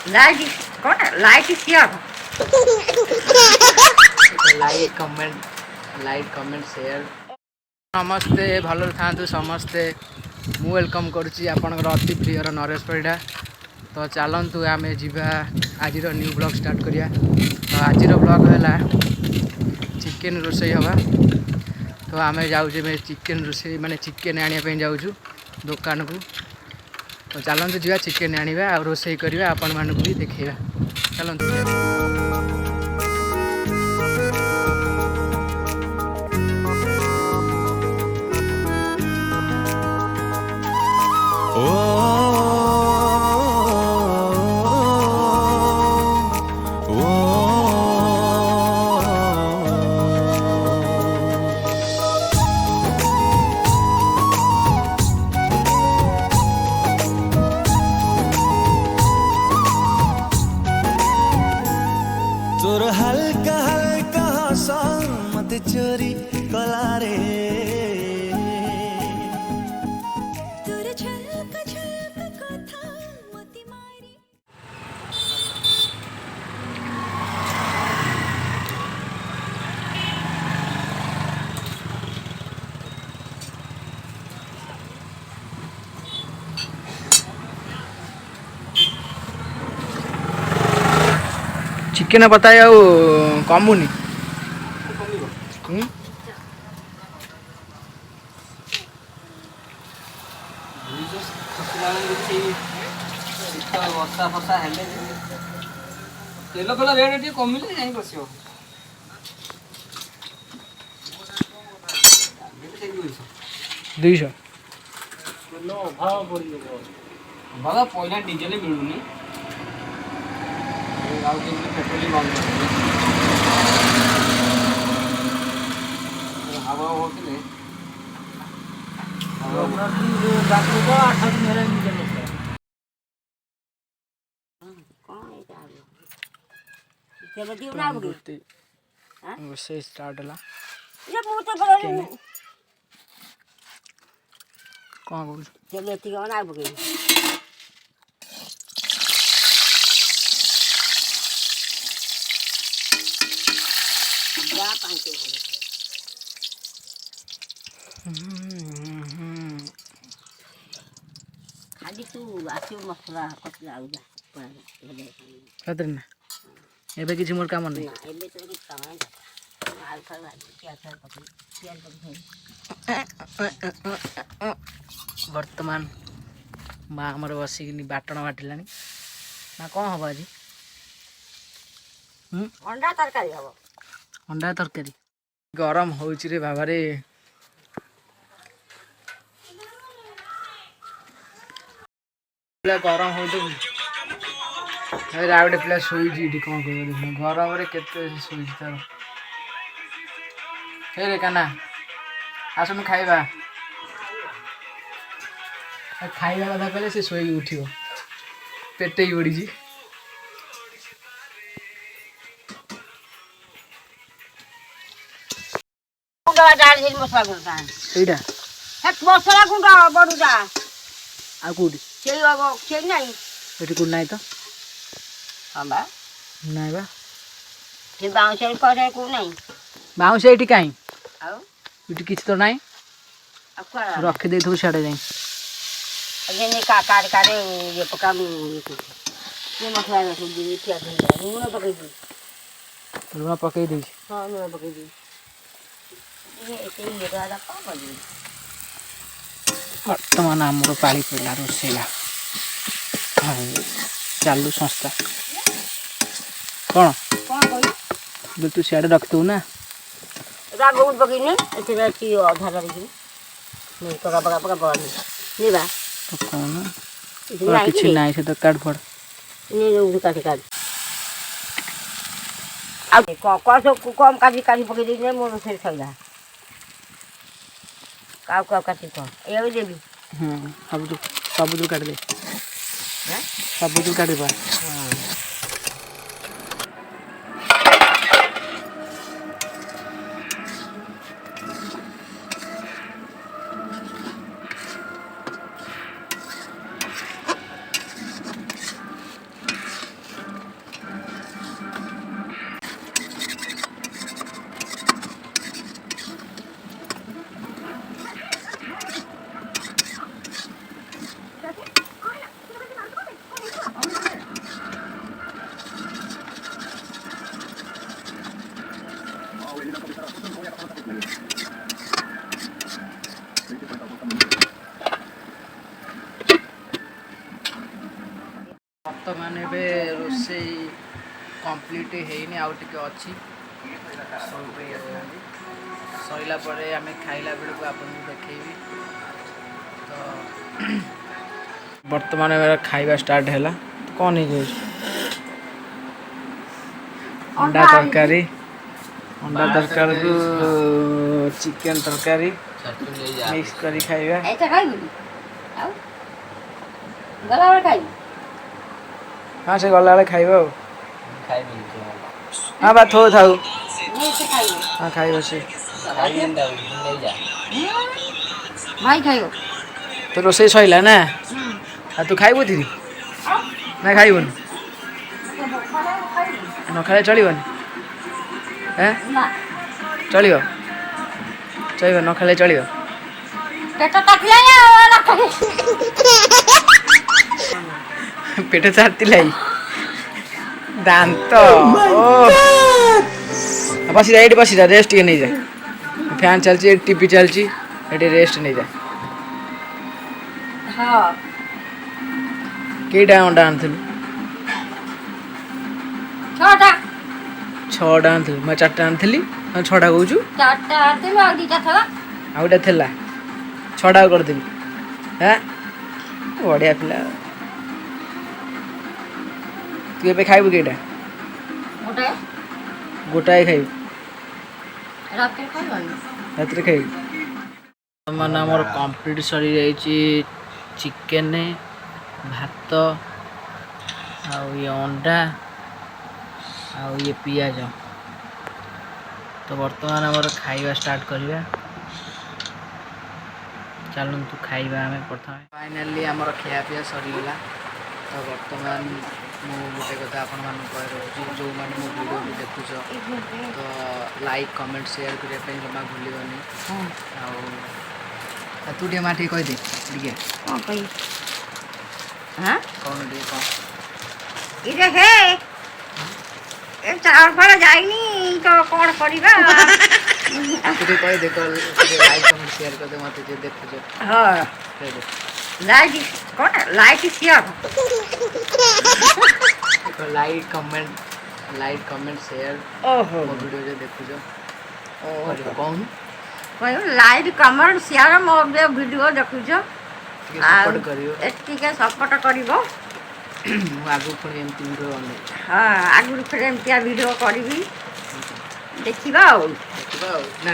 Like कौन like share like comment share नमस्ते भल था समस्ते मु वेलकम करुच्ची आपणकर अति प्रियर नरेश परिडा तो चलतु आम जा आज न्यू ब्लॉग स्टार्ट करिया तो आज ब्लॉग है चिकेन रोषे हवा तो आम जाऊँ चिकेन रोषे माने चिकेन आने जाऊँ दुकान को तो चलतु जा चिकेन आनिबा आ रोषे करवा आपण मानक भी देखा चलतु तोर हल्का हल्का हंसा मत चोरी कला रे तोर झलक झलक कथा मति मारी चिकेन पता है कमुनी वर्षा फर्षा हेले तेल फेल रेट टे कमिले जाई बसियो 200 बाबा पहिला डीजल मिलुनी आउ के पेट्रोल बंद हवा होतले हवा डाक्टर को 8 दिन हेले डीजल चलो दियो ना बगे से स्टार्ट है ये बहुत बड़ा कौन बोल चलो ठीक है ना बगे जा पांचे खाली तू आसियो मसला कतला आउला खतर ना एबे किसी मोर काम नहीं एबे तो एक काम है आल खा क्या कर पकड़ तेल पकड़ वर्तमान माँ आमर बसिक बाटण बाटिला ना कौन हम आज अंडा तरकारी हम अंडा तरकारी गरम हो रे बाबा रे गरम हो गोटे पिला शोची कौन कर गरम केते शोची तार हे रे काना आसन खाइबा खाइबा कथा कहले से शोई उठियो पेटे ही बढ़ी डाल मसला गुंडा एटा हे मसला गुंडा बडुडा आ कोडी सेई अब सेई नाही एटी कोड नाही तो हां नाही बा ये बाउंसर करे को नाही बाउंस एटी काई आउ एटी किछ तो नाही अक्का रख दे थो छाड़े जाई अजे ने काट काटे ये पका ये मसला रख दी क्या दे नून पकाई दी लुना पकई दे हां नून पकाई दी ये मेरा दा का बनी वर्तमान आमर पाली पड़ा रोसेला चालू संस्था कौन कौन कही तू सियाड़े रखतु ना रा बहुत पकईनी एते ची आधा रखी नहीं पका पका पका बनी नहीं बा तो कौन किसी नहीं से तो काट पड़ नहीं उड़ काट अब कसो कम काटी काटी पकई दी ने मोर से सैला काव काव काटी को ये देबी सब काट दे हैं सब काट दे हां ବର୍ତ୍ତମାନ ଏବେ ରୋଷେଇ କମ୍ପ୍ଲିଟ୍ ହେଇନି, ଆଉ ଟିକେ ଅଛି। ସରିଲା ପରେ ଆମେ ଖାଇଲା ବେଳକୁ ଆପଣଙ୍କୁ ଦେଖେଇବି। ତ ବର୍ତ୍ତମାନ ଏବେ ଖାଇବା ଷ୍ଟାର୍ଟ ହେଲା। କ'ଣ ହେଇଯାଉଛି? ଅଣ୍ଡା ତରକାରୀ, ଅଣ୍ଡା ତରକାରୀକୁ ଚିକେନ ତରକାରୀ ମିକ୍ସ କରି ଖାଇବା। ଏଇଟା ଖାଇବୁନି ଆଉ ଗଲାବେଳେ ଖାଇବୁ। ହଁ ସେ ଗଲାବେଳେ ଖାଇବା ଆଉ। ହଁ ବା ଥୋ ଥାଉ। ସେ ଖାଇବ। ହଁ ଖାଇବ ସେ। ଭାଇ ଖାଇବ। ତୋ ରୋଷେଇ ସରିଲା ନା? ଆଉ ତୁ ଖାଇବୁଥିରି ନା ଖାଇବୁନି? ନ ଖାଇଲେ ଚଳିବନି? ନା ଚଳିବ, ଚଳିବ, ନ ଖାଇଲେ ଚଳିବ। ପେଟ କାଟିଲାଣି ଆଉ ପେଟ ଚାଟିଲା ଦାନ୍ତ। ବସିଯା, ଏଇଠି ବସିଯା, ରେଷ୍ଟ ଟିକେ ନେଇଯା। ଫ୍ୟାନ୍ ଚାଲିଛି, ଏଠି ଟିଭି ଚାଲିଛି, ଏଠି ରେଷ୍ଟ ନେଇଯା। ହଁ। କେଇଟା ଅଣ୍ଡା ଆଣିଥିଲୁ? 6ଟା। 6ଟା ଆଣିଥିଲୁ, ମୁଁ 4ଟା ଆଣିଥିଲି। 6ଟା କହୁଛୁ? 4ଟା ଆଣିଥିଲୁ, ଆଉ 2ଟା ଥିଲା। ଆଉ ଗୋଟେ ଥିଲା, 6ଟା କରିଦେଲି। ବଢ଼ିଆ ପିଲା। ତୁ ଏବେ ଖାଇବୁ କେଇଟା? ଗୋଟାଏ ଖାଇବୁ। ରାତିରେ ଖାଇବନି? ରାତିରେ ଖାଇବୁ। ମାନେ ଆମର କମ୍ପ୍ଲିଟ୍ ସରିଯାଇଛି। ଚିକେନ, ଭାତ, ଆଉ ଇଏ ଅଣ୍ଡା, ଆଉ ଇଏ ପିଆଜ। ତ ବର୍ତ୍ତମାନ ଆମର ଖାଇବା ଷ୍ଟାର୍ଟ କରିବା। ଚାଲନ୍ତୁ ଖାଇବା ଆମେ ପ୍ରଥମେ। ଫାଇନାଲି ଆମର ଖିଆପିଆ ସରିଗଲା। ତ ବର୍ତ୍ତମାନ ମୁଁ ଗୋଟେ କଥା ଆପଣମାନଙ୍କୁ କହି ରଖୁଛି, ଯେଉଁମାନେ ମୋ ଭିଡ଼ିଓକୁ ଦେଖୁଛ ତ ଲାଇକ୍, କମେଣ୍ଟ, ସେୟାର କରିବା ପାଇଁ ଜମା ଭୁଲିବନି। ଆଉ ତୁ ଟିକେ ମା ଟିକେ କହିଦେ ଟିକେ। କ'ଣ କହିବି? ହଁ କ'ଣ ଟିକେ କ'ଣ? ଇରେ ହେ ଏ ଚାଉଳ ଫଳ ଯାଇନି ତ କ'ଣ କରିବା? ତୁ ଟିକେ କହିଦେ, ଲାଇକ୍, କମେଣ୍ଟ, ସେୟାର କରିଦେ ମୋତେ ଯିଏ ଦେଖୁଛ। ହଁ କହିଦେ। ଲାଇକ୍ କ'ଣ? Like share. Like comment share ଓହୋ ମୋ ଭିଡ଼ିଓ ଯେ ଦେଖୁଛ କରିବ। କହୁନୁ କହିବୁ ଲାଇକ୍ କମେଣ୍ଟ ସେୟାର ମୋ ଭିଡ଼ିଓ ଦେଖୁଛ, ଟିକେ ଆଉ ସପୋର୍ଟ କରିବ। ଟିକେ ସପୋର୍ଟ କରିବ। ମୁଁ ଆଗକୁ ପୁଣି ଏମିତି ଭିଡ଼ିଓ ବନେଇବି। ହଁ ଆଗରୁ ଫେରେ ଏମିତିଆ ଭିଡ଼ିଓ କରିବି, ଦେଖିବା ଆଉ। ଦେଖିବା ଆଉ ନା